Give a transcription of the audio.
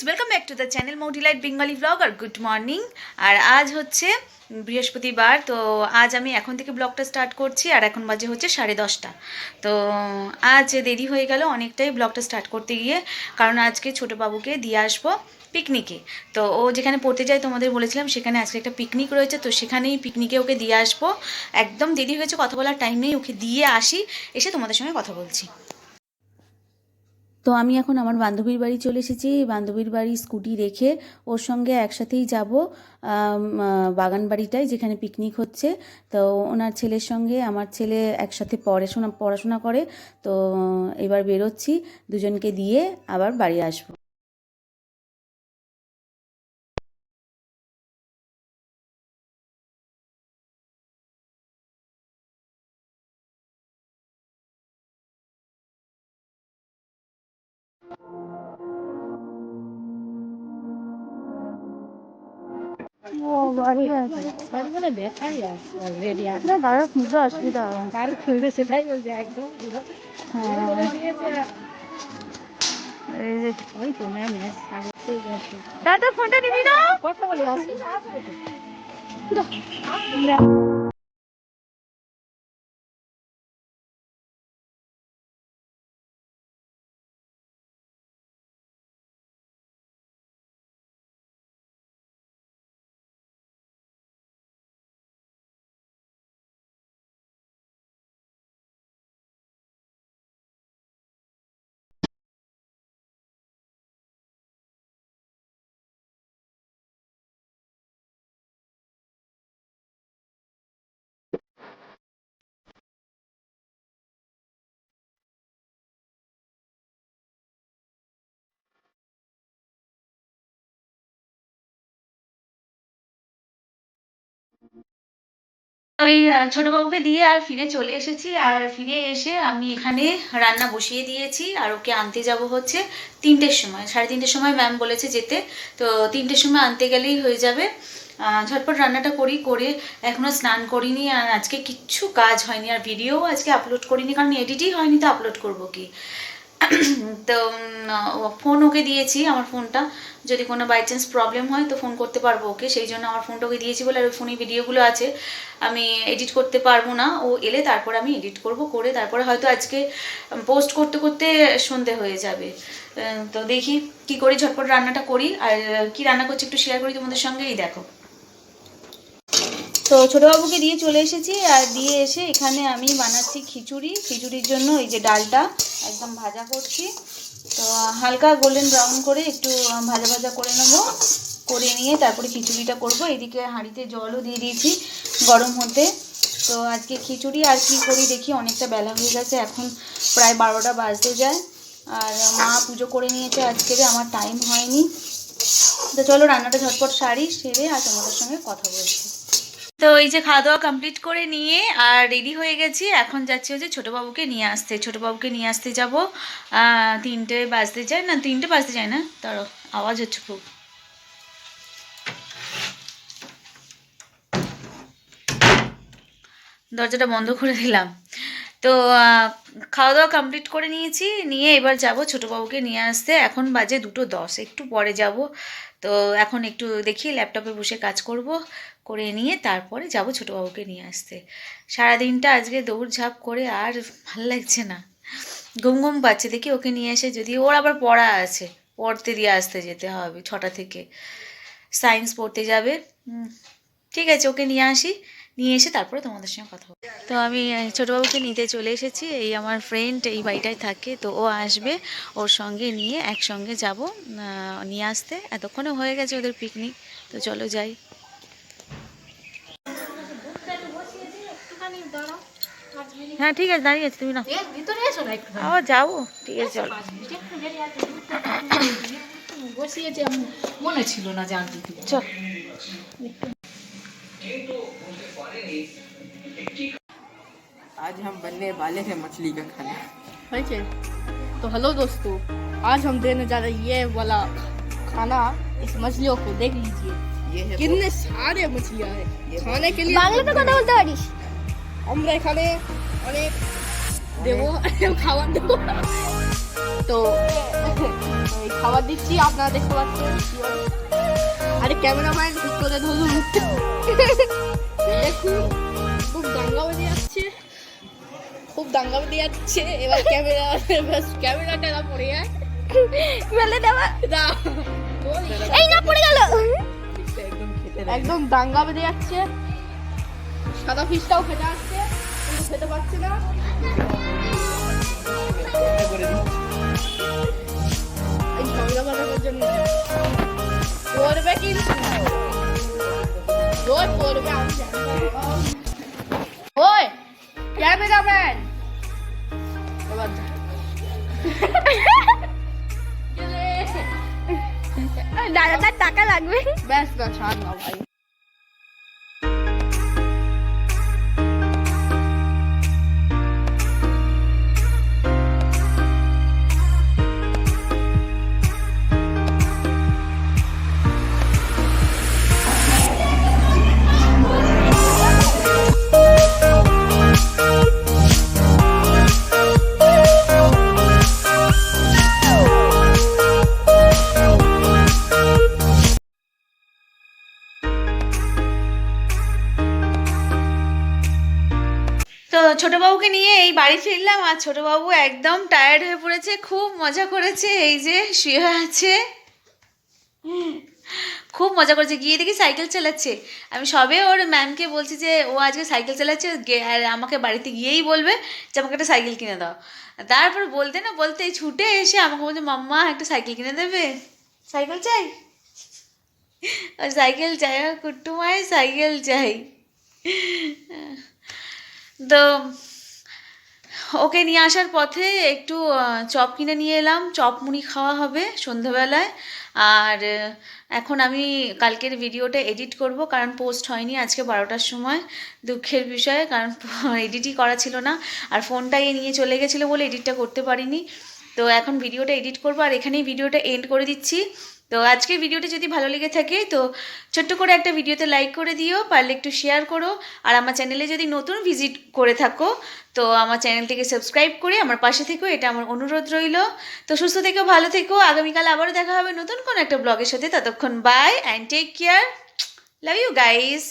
Welcome back to the channel Modilight Bengali blog. আর good morning. আর আজ হচ্ছে বৃহস্পতিবার, তো আজ আমি এখন থেকে ব্লগটা স্টার্ট করছি। আর এখন বাজে হচ্ছে 10:30। তো আজ দেরি হয়ে গেল অনেকটাই ব্লগটা স্টার্ট করতে গিয়ে, কারণ আজকে ছোটো বাবুকে দিয়ে আসবো পিকনিকে। তো ও যেখানে পড়তে যায় তোমাদের বলেছিলাম, সেখানে আজকে একটা পিকনিক রয়েছে, তো সেখানেই পিকনিকে ওকে দিয়ে আসবো। একদম দেরি হয়েছে, কথা বলার টাইম নেই, ওকে দিয়ে আসি, এসে তোমাদের সঙ্গে কথা বলছি। তো আমি এখন আমার বান্ধবীর বাড়ি চলে এসেছি। বান্ধবীর বাড়ি স্কুটি রেখে ওর সঙ্গে একসাথেই যাব বাগান বাড়িটায়, যেখানে পিকনিক হচ্ছে। তো ওনার ছেলের সঙ্গে আমার ছেলে একসাথে পড়াশোনা করে। তো এবার বেরোচ্ছি, দুজনকে দিয়ে আবার বাড়ি আসবো। ও বাড়ি আছে মানে দেখাই আছে অলরেডি আর না দাঁড়া খুঁজে অসুবিধা হবে কার খুঁজে সেটাই বলছে একদম পুরো এই যে ওই তো ম্যাম স্বাগতই গেছে দাদা ফোনটা নিবি না কথা বলে আসি ওই ছোটবাবুকে দিয়ে আর ফিরে চলে এসেছি। আর ফিরে এসে আমি এখানে রান্না বসিয়ে দিয়েছি, আর ওকে আনতে যাব হচ্ছে 3টের সময়। 3:30 সময় ম্যাম বলেছে যেতে, তো 3টের সময় আনতে গেলেই হয়ে যাবে। ঝটপট রান্নাটা করে এখনো স্নান করিনি, আর আজকে কিচ্ছু কাজ হয়নি, আর ভিডিও আজকে আপলোড করিনি, কারণ এডিটই হয়নি, তো আপলোড করবো কি। তো ফোন ওকে দিয়েছি, আমার ফোনটা যদি কোনো বাই চান্স প্রবলেম হয় তো ফোন করতে পারবো ওকে, সেই জন্য আমার ফোনটা ওকে দিয়েছি বলে। আর ওই ফোনে ভিডিওগুলো আছে, আমি এডিট করতে পারবো না, ও এলে তারপর আমি এডিট করব, করে তারপরে হয়তো আজকে পোস্ট করতে করতে সন্ধে হয়ে যাবে। তো দেখি কি করি, ঝটপট রান্নাটা করি। আর কি রান্না করছি একটু শেয়ার করি তোমাদের সঙ্গে, এই দেখো। তো ছোটোবাবুকে দিয়ে চলে এসেছি, আর দিয়ে এসে এখানে আমি বানাচ্ছি খিচুড়ির জন্য এই যে ডালটা একদম ভাজা করছি। তো হালকা গোল্ডেন ব্রাউন করে একটু ভাজা ভাজা করে নেবো, করে নিয়ে তারপরে খিচুড়িটা করব। এদিকে হাঁড়িতে জলও দিয়ে দিয়েছি গরম হতে। তো আজকে খিচুড়ি আর কি করি দেখি, অনেকটা বেলা হয়ে গেছে, এখন প্রায় 12টা বাজতে যায়। আর মা পুজো করে নিয়েছে আজকের, আমার টাইম হয়নি। তো চলো রান্নাটা ঝটপট সেরে আর তোমাদের সঙ্গে কথা বলছি। তো এই যে খাওয়া দাওয়া কমপ্লিট করে নিয়ে আর রেডি হয়ে গেছি, এখন যাচ্ছি হচ্ছে ছোটোবাবুকে নিয়ে আসতে। ছোটোবাবুকে নিয়ে আসতে যাবো 3টে বাজতে যায় না, 3টে বাজতে যায় না, তার আওয়াজ হচ্ছে খুব। দরজাটা বন্ধ করে দিলাম। তো খাওয়া দাওয়া কমপ্লিট করে নিয়েছি, নিয়ে এবার যাব ছোটোবাবুকে নিয়ে আসতে। এখন বাজে 2:10, একটু পরে যাব। তো এখন একটু দেখি ল্যাপটপে বসে কাজ করব, করে নিয়ে তারপরে যাব ছোটোবাবুকে নিয়ে আসতে। সারাদিনটা আজকে দৌড়ঝাঁপ করে আর ভাল লাগছে না, ঘুম ঘুম পাচ্ছে। দেখি ওকে নিয়ে এসে, যদি ওর আবার পড়া আছে, পড়তে দিয়ে আসতে যেতে হবে 6টা থেকে, সায়েন্স পড়তে যাবে। ঠিক আছে, ওকে নিয়ে আসি, নিয়ে এসে তারপরে তোমাদের সঙ্গে কথা বলবো। তো আমি ছোটোবাবুকে নিতে চলে এসেছি, এই আমার ফ্রেন্ড এই বাড়িটায় থাকে, তো ও আসবে, ওর সঙ্গে নিয়ে একসঙ্গে যাব নিয়ে আসতে। এতক্ষণে হয়ে গেছে ওদের পিকনিক, তো চলো যাই। হ্যাঁ ঠিক আছে, দাঁড়িয়ে আছে, তুমি না আবার যাবো, ঠিক আছে চলো। মনে ছিল না জানতে চল। आज हम बनने वाले हैं मछली का खाना। तो हेलो दोस्तों, आज हम देने जा रहे हैं ये वाला खाना। इस मछलियों को देख लीजिए, ये है कितने सारे मछलियां हैं खाने के लिए। বাংলাতে কথা বলতে পারিস? আমরা এখানে অনেক দেবো, খাবার দেবো। তো এই খাবার দিচ্ছি, আপনারা দেখতে পাচ্ছেন। আরে ক্যামেরাম্যান ঠিক করে ধরুন। দেখুন খুব দাঙ্গা বেঁধে যাচ্ছে, খুব দাঙ্গা বেঁধে যাচ্ছে। এবার ক্যামেরাটা না পড়ে যায়, ফেলে দেওয়া না এই না পড়ে গেল एकदम खेते একদম দাঙ্গা বেঁধে যাচ্ছে। সাদা ফিশটাও খেতে আসছে কিন্তু খেতে পারছে না। এই ঝগড়া বাঁধানোর জন্য করবে কিন্তু রোজ করবে, আমি জানি না। ওই ক্যামেরাম্যান এবার দাদাটার টাকা লাগবে। ব্যাস ব্যাস আর না ভাই। তো ছোটবাবুকে নিয়ে এই বাড়ি ফিরলাম আর ছোটবাবু একদম টায়ার্ড হয়ে পড়েছে, খুব মজা করেছে, এই যে শুয়ে আছে, খুব মজা করেছে। গিয়ে দেখি সাইকেল চালাচ্ছে। আমি সবে ওর ম্যামকে বলছি যে ও আজকে সাইকেল চালাচ্ছে আর আমাকে বাড়িতে গিয়েই বলবে যে আমাকে একটা সাইকেল কিনে দাও। তারপর বলতে না বলতে ছুটে এসে আমাকে বলছে মাম্মা একটা সাইকেল কিনে দেবে, সাইকেল চাই, সাইকেল চাই, কুট্টু মায়ের সাইকেল চাই। তো ওকে নিয়ে আসার পথে একটু চপ কিনে নিয়ে এলাম, চপ মুড়ি খাওয়া হবে সন্ধ্যাবেলায়। আর এখন আমি কালকের ভিডিওটা এডিট করব, কারণ পোস্ট হয়নি আজকে 12টার সময়। দুঃখের বিষয়, কারণ এডিটই করা ছিল না, আর ফোনটাই নিয়ে চলে গেছিলো বলে এডিটটা করতে পারিনি। তো এখন ভিডিওটা এডিট করব, আর এখানেই ভিডিওটা এন্ড করে দিচ্ছি। তো আজকের ভিডিওটা যদি ভালো লেগে থাকে তো ছোট্ট করে একটা ভিডিওতে লাইক করে দিও, পারলে একটু শেয়ার করো। আর আমার চ্যানেলে যদি নতুন ভিজিট করে থাকো তো আমার চ্যানেলটিকে সাবস্ক্রাইব করে আমার পাশে থেকো, এটা আমার অনুরোধ রইল। তো সুস্থ থেকো, ভালো থেকো, আগামীকাল আবারও দেখা হবে নতুন কোনো একটা ব্লগের সাথে। ততক্ষণ bye and take care, love you guys.